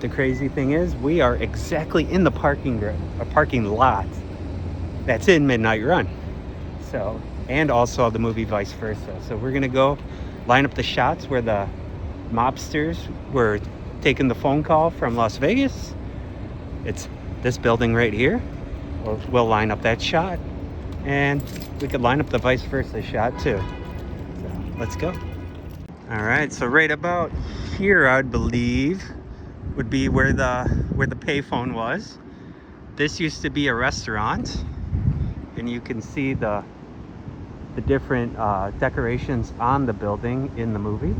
The crazy thing is, we are exactly in the parking lot that's in Midnight Run. So, and also the movie Vice Versa. So we're gonna go line up the shots where the mobsters were taking the phone call from Las Vegas. It's this building right here. We'll line up that shot, and we could line up the Vice Versa shot too. So let's go. All right, so right about here, I'd believe, would be where the payphone was. This used to be a restaurant, and you can see the different decorations on the building in the movie.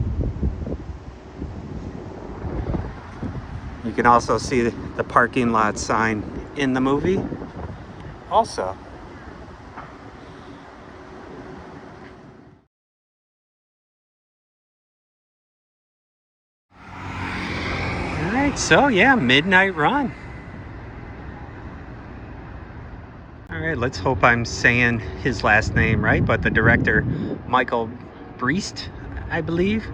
You can also see the parking lot sign in the movie also. All right, so yeah, Midnight Run. All right, let's hope I'm saying his last name right, but the director, Michael Breist, I believe.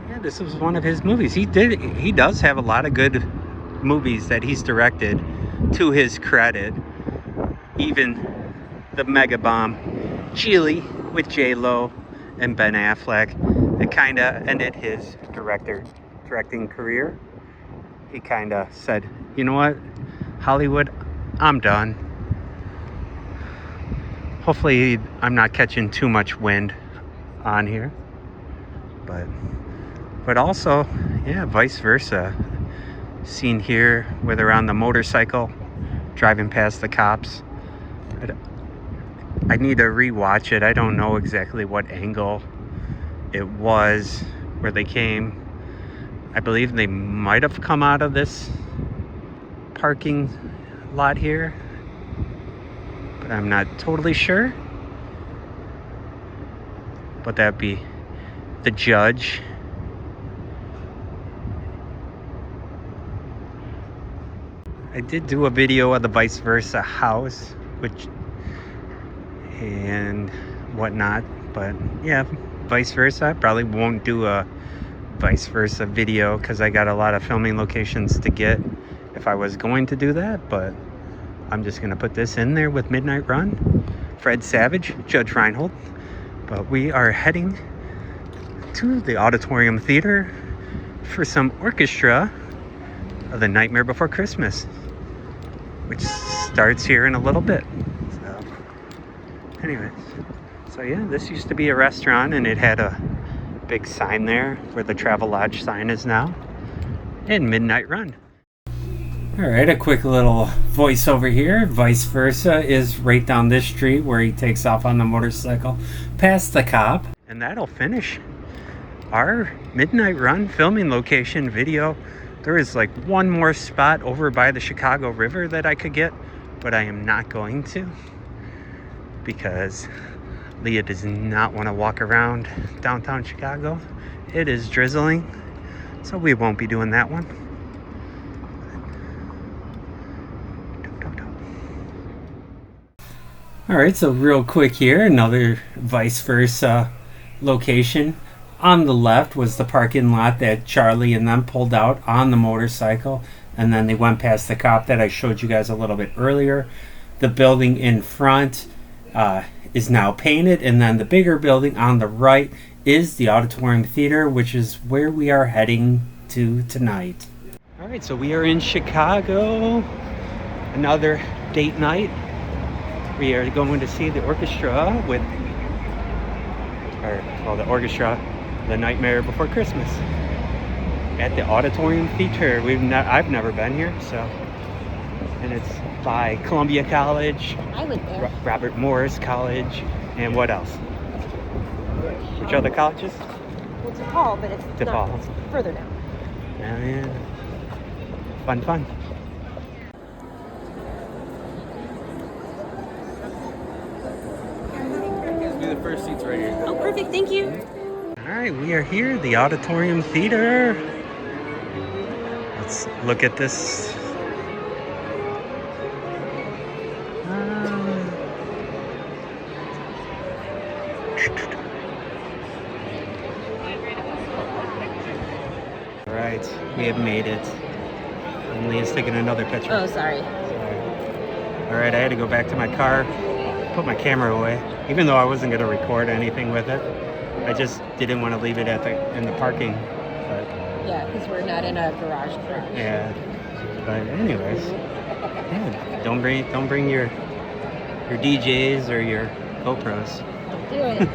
Yeah, this was one of his movies. He does have a lot of good movies that he's directed to his credit. Even the mega bomb Chile with J-Lo and Ben Affleck. It kind of ended his directing career. He kind of said, you know what, Hollywood, I'm done. Hopefully I'm not catching too much wind on here, but also, yeah, Vice Versa. Seen here where they're on the motorcycle driving past the cops. I need to rewatch it. I don't know exactly what angle it was where they came. I believe they might have come out of this parking lot here, but I'm not totally sure. But that'd be the judge. I did do a video of the Vice Versa house, and whatnot, but yeah, Vice Versa. I probably won't do a Vice Versa video because I got a lot of filming locations to get if I was going to do that, but I'm just gonna put this in there with Midnight Run, Fred Savage, Judge Reinhold. But we are heading to the Auditorium Theater for some orchestra of The Nightmare Before Christmas, which starts here in a little bit. So anyways, so yeah, this used to be a restaurant, and it had a big sign there where the Travelodge sign is now, and Midnight Run. All right, a quick little voiceover here. Vice Versa is right down this street where he takes off on the motorcycle past the cop, and that'll finish our Midnight Run filming location video. There is like one more spot over by the Chicago River that I could get, but I am not going to because Leah does not want to walk around downtown Chicago. It is drizzling, so we won't be doing that one. All right, so real quick here, another Vice Versa location. On the left was the parking lot that Charlie and them pulled out on the motorcycle, and then they went past the cop that I showed you guys a little bit earlier. The building in front is now painted, and then the bigger building on the right is the Auditorium Theater, which is where we are heading to tonight. All right, so we are in Chicago, another date night. We are going to see the orchestra the orchestra, The Nightmare Before Christmas, at the Auditorium Theater. I've never been here, so, and it's by Columbia College, I went there. Robert Morris College, and what else? Which other colleges? Well, DePaul, but it's DePaul. not, it's further down. Yeah. Fun. The first seats right here. Oh, perfect. Thank you. All right, we are here, the Auditorium Theater. Let's look at this. All right, we have made it. And Leah's taking another picture. Oh, sorry. All right, I had to go back to my car, put my camera away, even though I wasn't going to record anything with it. I just didn't want to leave it in the parking. But, Yeah, because we're not in a garage. yeah. But anyways, yeah, don't bring your DJs or your GoPros. Don't do it.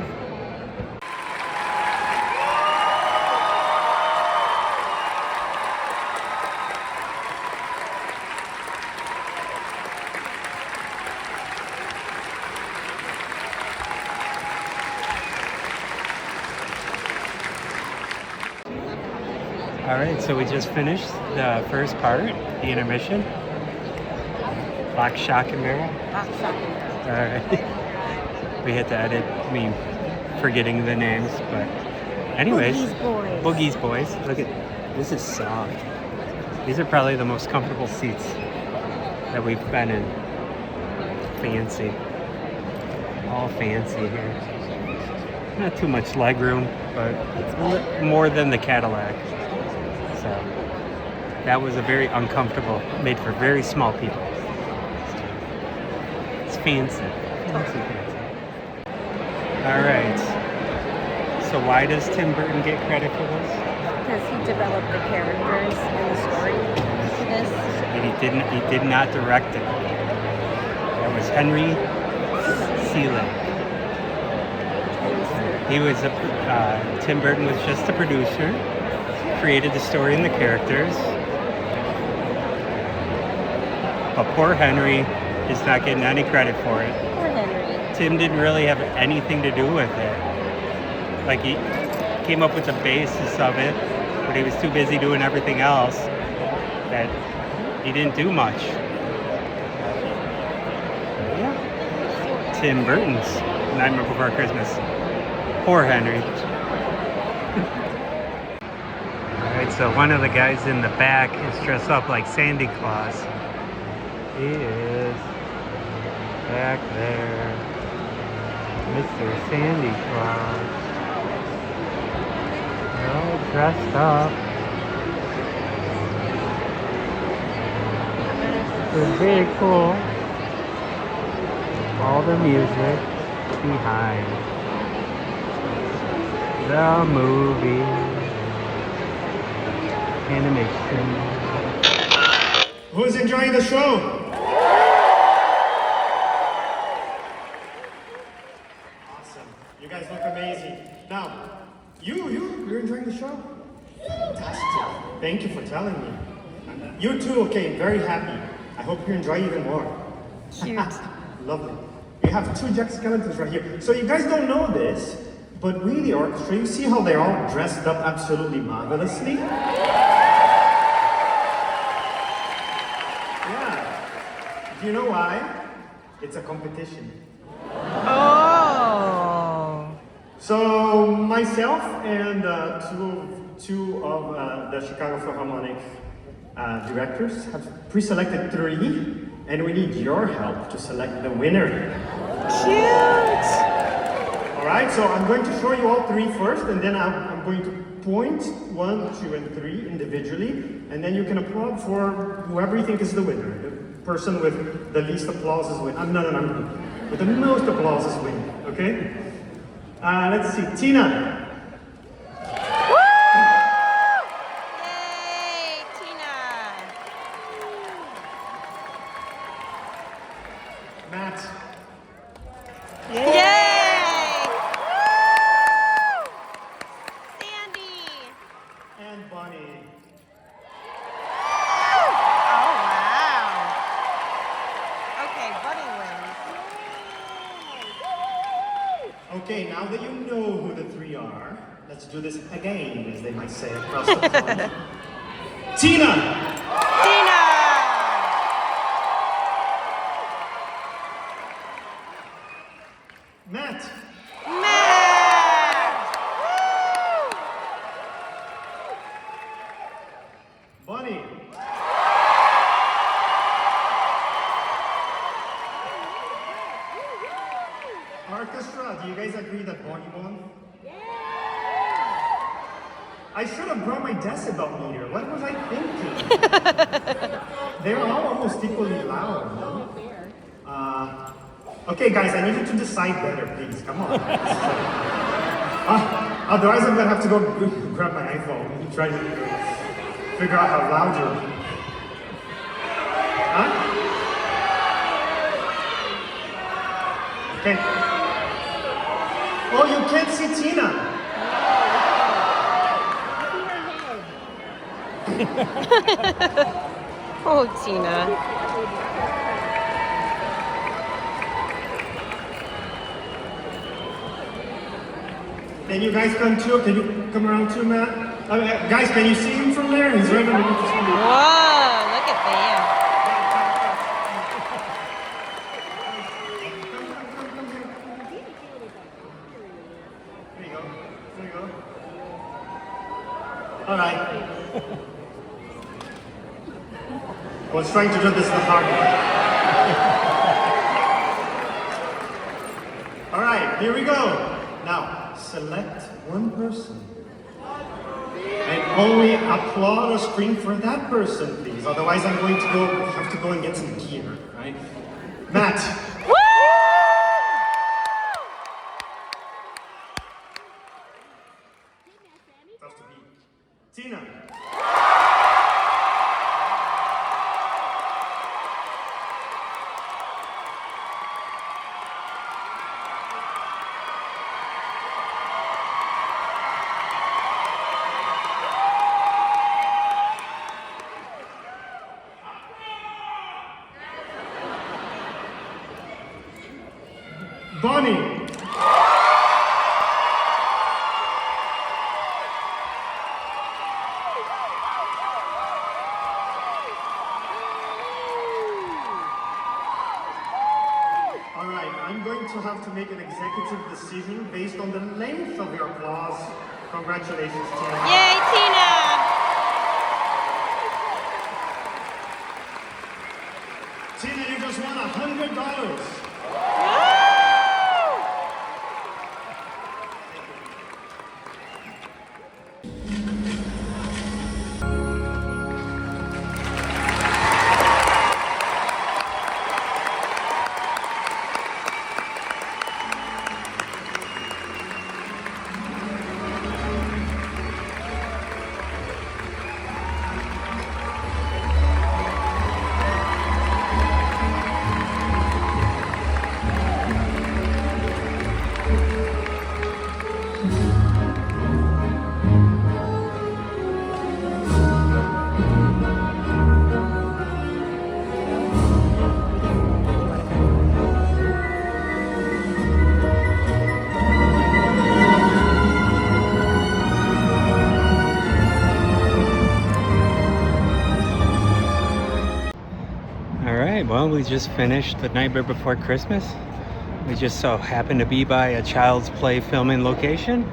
All right, so we just finished the first part, the intermission. Lock, shock, and barrel. All right. We had to edit me forgetting the names, but anyways. Boogie's Boys. Look at, this is soft. These are probably the most comfortable seats that we've been in. Fancy. All fancy here. Not too much leg room, but it's more than the Cadillac. So that was a very uncomfortable, made for very small people. It's fancy. All right. So why does Tim Burton get credit for this? Because he developed the characters and the story for this. And he did not direct it. That was Henry Selick. He was Tim Burton was just a producer, created the story and the characters. But poor Henry is not getting any credit for it. Poor Henry. Tim didn't really have anything to do with it. Like, he came up with the basis of it, but he was too busy doing everything else that he didn't do much. Yeah. Tim Burton's Nightmare Before Christmas. Poor Henry. Alright, so one of the guys in the back is dressed up like Santa Claus. He is back there. Mr. Santa Claus. All dressed up. It's very cool. All the music behind the movie animation. Who's enjoying the show? Awesome. You guys look amazing. Now, you're enjoying the show? Fantastic. Thank you for telling me. You too, okay, very happy. I hope you enjoy even more. Cute. Lovely. We have two Jack Skellingtons right here. So you guys don't know this, but we, the orchestra, you see how they're all dressed up absolutely marvelously? Yeah. Do you know why? It's a competition. Oh. So myself and two of the Chicago Philharmonic directors have pre-selected 3, and we need your help to select the winner. Cute. Alright, so I'm going to show you all 3 first, and then I'm going to point 1, 2, and 3 individually, and then you can applaud for whoever you think is the winner. The person with the least applause is winning. No. With the most applause is winning, okay? Let's see, Tina. Yay, Tina. Matt. Yay. Sandy. And Bonnie. Oh, wow. Okay, Bunny wins. Okay, now that you know who the 3 are, let's do this again, as they might say across the pond. Tina! Tina! Matt! Matt! Bonnie! Orchestra, do you guys agree that Bonnie won? Yeah! I should have brought my decibel meter. What was I thinking? They're all almost equally loud. No? Okay, guys, I need you to decide better, please. Come on. Otherwise, I'm gonna have to go grab my iPhone and try to figure out how loud you're. Huh? Okay. Oh, you can't see Tina. Oh, Tina. Can you guys come too? Can you come around too, Matt? Guys, can you see him from there? He's right underneath the screen. Whoa, look at them. There you go. There you go. All right. I was trying to do this the hard way. All right, here we go. Now, select one person. And only applaud or scream for that person, please. Otherwise, I'm going to have to go and get some gear, right? Matt. Woo! Tough to beat. Tina. Bonnie. All right, I'm going to have to make an executive decision based on the length of your applause. Congratulations, Tina. Yay, Tina! Tina, you just won $100. Well, we just finished The Nightmare Before Christmas. We just so happened to be by a Child's Play filming location.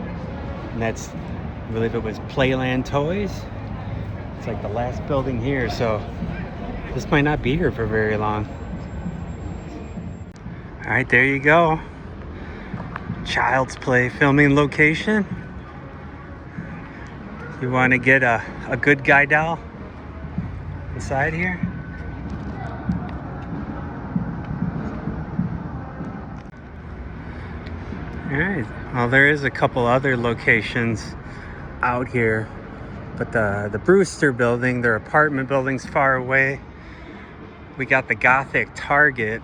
And that's, I believe it was Playland Toys. It's like the last building here, so this might not be here for very long. All right, there you go. Child's Play filming location. You want to get a good guy doll inside here? All right, well, there is a couple other locations out here, but the Brewster building, their apartment building's far away. We got the Gothic Target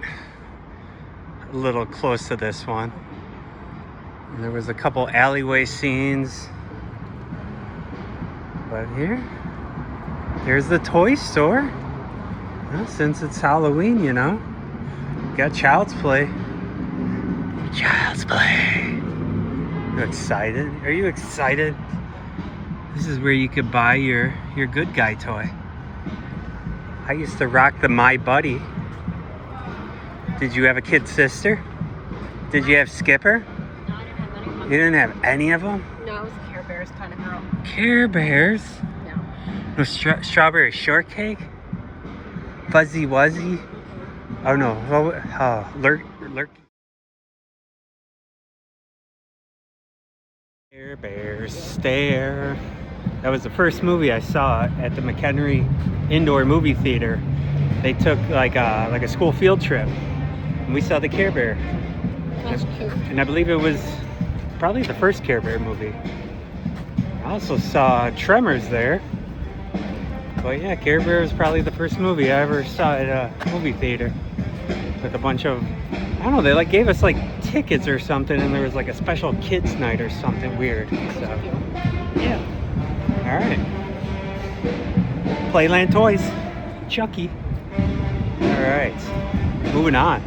a little close to this one. And there was a couple alleyway scenes. But here's the toy store. Well, since it's Halloween, you know, got Child's Play. Child's Play. You excited? Are you excited? This is where you could buy your good guy toy. I used to rock the My Buddy. Did you have a kid sister? Did you have Skipper? No, I didn't have any of them. You didn't have any of them? No, I was a Care Bears kind of girl. Care Bears? No. No strawberry shortcake? Fuzzy Wuzzy? Oh no, Lurk. Care Bears stare. That was the first movie I saw at the McHenry Indoor Movie Theater. They took like a school field trip, and we saw the Care Bear. That's cute. And I believe it was probably the first Care Bear movie. I also saw Tremors there. But yeah, Care Bear was probably the first movie I ever saw at a movie theater. With a bunch of, I don't know, they like gave us like tickets or something, and there was like a special kids night or something weird. So yeah. All right. Playland Toys. Chucky. All right. Moving on.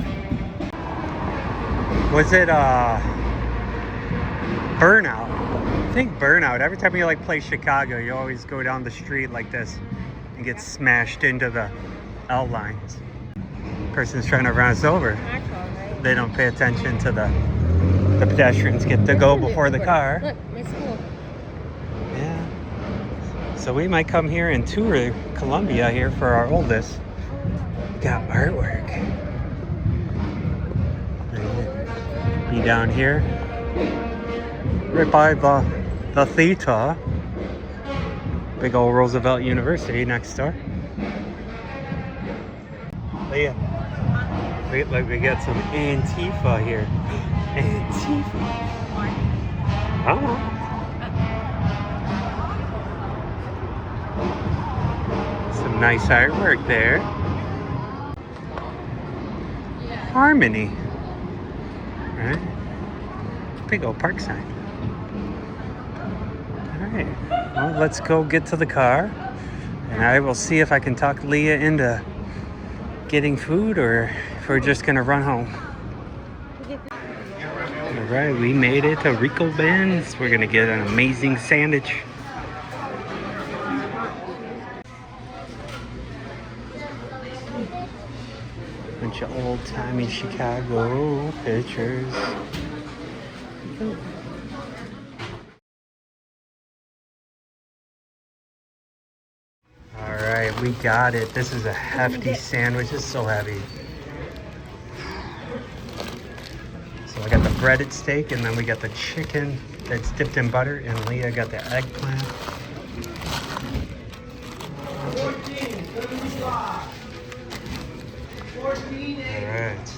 Was it Burnout? I think Burnout. Every time you like play Chicago, you always go down the street like this and get smashed into the outlines. Person's trying to run us over. They don't pay attention to the pedestrians get to go before the car. Look, my school. Yeah. So we might come here and tour Columbia here for our oldest. Got artwork. Be down here. Right by the theater. Big old Roosevelt University next door. But yeah. We got some Antifa here. Antifa. Oh. Some nice artwork there. Harmony. Alright. Big old park sign. Alright. Well, let's go get to the car. And I will see if I can talk Leah into getting food, or if we're just gonna run home. Alright, we made it to Rico Ben's. We're gonna get an amazing sandwich. Bunch of old-timey Chicago pictures. Alright, we got it. This is a hefty sandwich. It's so heavy. So I got the breaded steak, and then we got the chicken that's dipped in butter, and Leah got the eggplant. Alright.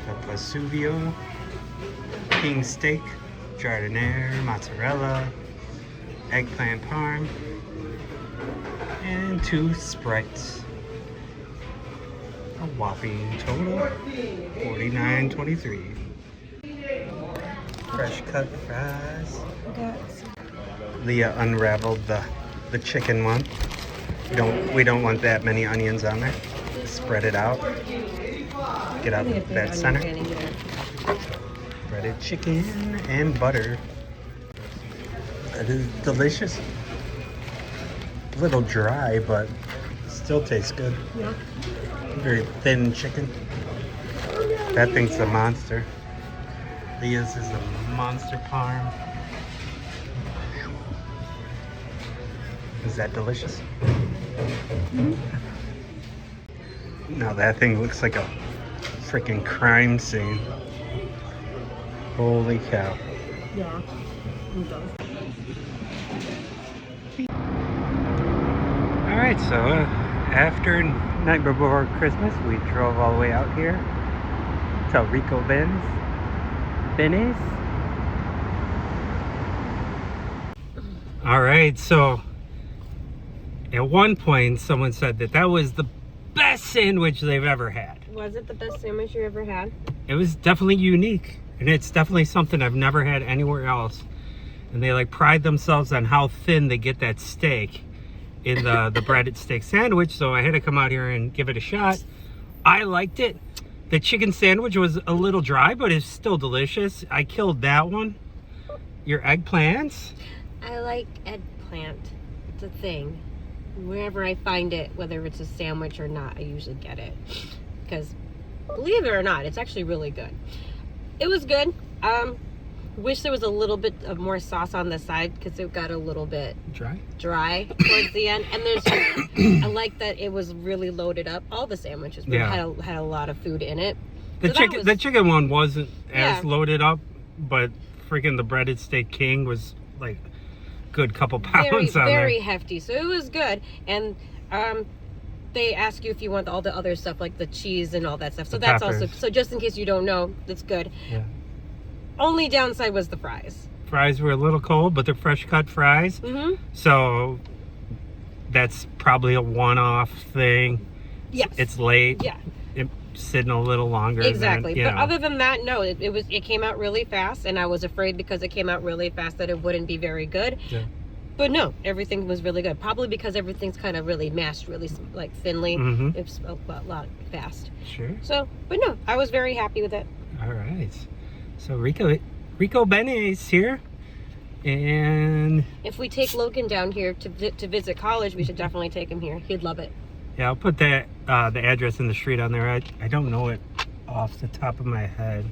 Got Vesuvio, king steak, jardiniere, mozzarella, eggplant parm, and 2 Sprites. A whopping total $49.23. Fresh cut fries. Leah unraveled the chicken one. We don't want that many onions on there. Spread it out. Get out that center. Breaded chicken and butter. That is delicious. A little dry, but still tastes good. Yeah. Very thin chicken. That thing's a monster. Leah's is a monster parm. Is that delicious? Mm-hmm. Now that thing looks like a freaking crime scene. Holy cow. Yeah. It does. Alright, so after night before Christmas, we drove all the way out here to Rico Ben's. Alright, so at one point someone said that was the best sandwich they've ever had. Was it the best sandwich you ever had? It was definitely unique, and it's definitely something I've never had anywhere else. And they like pride themselves on how thin they get that steak in the breaded steak sandwich, so I had to come out here and give it a shot. I liked it. The chicken sandwich was a little dry, but it's still delicious. I killed that one. Your eggplants? I like eggplant. It's a thing. Wherever I find it, whether it's a sandwich or not, I usually get it. Because, believe it or not, it's actually really good. It was good. Wish there was a little bit of more sauce on the side, because it got a little bit dry towards the end. And there's I like that it was really loaded up. All the sandwiches had a lot of food in it. The chicken one wasn't as loaded up, but freaking the breaded steak king was like good couple pounds on there. Very hefty. So it was good. And they ask you if you want all the other stuff like the cheese and all that stuff. So The that's peppers. also, so just in case you don't know, that's good. Yeah. Only downside was the fries. Fries were a little cold, but they're fresh cut fries. Mm-hmm. So that's probably a one-off thing. Yes. It's late. Yeah. It's sitting a little longer. Exactly. Than, But other than that, no, it came out really fast, and I was afraid because it came out really fast that it wouldn't be very good. Yeah. But no, everything was really good. Probably because everything's kind of really mashed, really like thinly. Mhm. It's a lot fast. Sure. So, but no, I was very happy with it. All right. So Rico Benes here, and If we take Logan down here to visit college, we should definitely take him here. He'd love it. yeah, I'll put that the address in the street on there. I don't know it off the top of my head,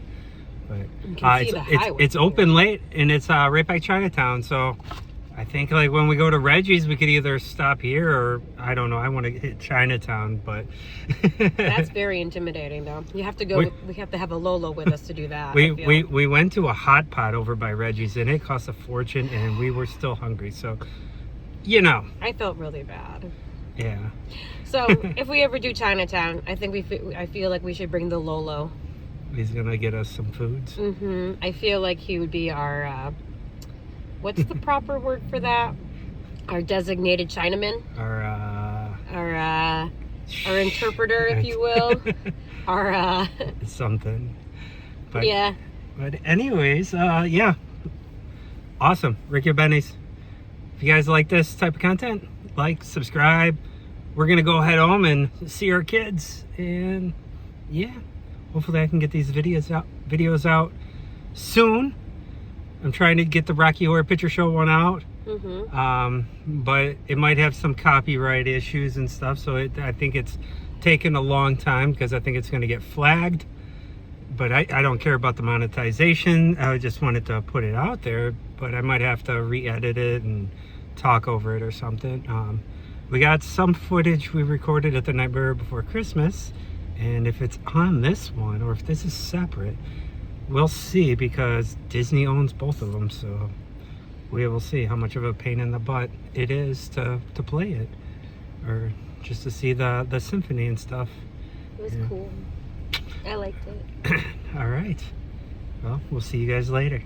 but You can see the highway it's from open here. late, and it's right by Chinatown. So I think like when we go to Reggie's, we could either stop here or I don't know. I want to hit Chinatown, but That's very intimidating, though. You have to go. We have to have a Lolo with us to do that. I feel. we went to a hot pot over by Reggie's, and it cost a fortune, and we were still hungry. So, you know, I felt really bad. yeah. So if we ever do Chinatown, I think I feel like we should bring the Lolo. He's gonna get us some foods. I feel like he would be our. What's the proper word for that? Our designated Chinaman. Our interpreter, if you will. Our something. But, yeah. But anyways, yeah. Awesome. Ricky Benny's. If you guys like this type of content, like, subscribe. We're gonna go head home and see our kids, and yeah, hopefully I can get these videos out soon. I'm trying to get the Rocky Horror Picture Show one out, but it might have some copyright issues and stuff, so I think it's taken a long time because I think it's going to get flagged. But I don't care about the monetization. I just wanted to put it out there, but I might have to re-edit it and talk over it or something. We got some footage we recorded at the Nightmare Before Christmas, and if it's on this one or if this is separate, we'll see, because Disney owns both of them, so we will see how much of a pain in the butt it is to play it, or just to see the symphony and stuff. It was cool. I liked it. All right. Well, we'll see you guys later.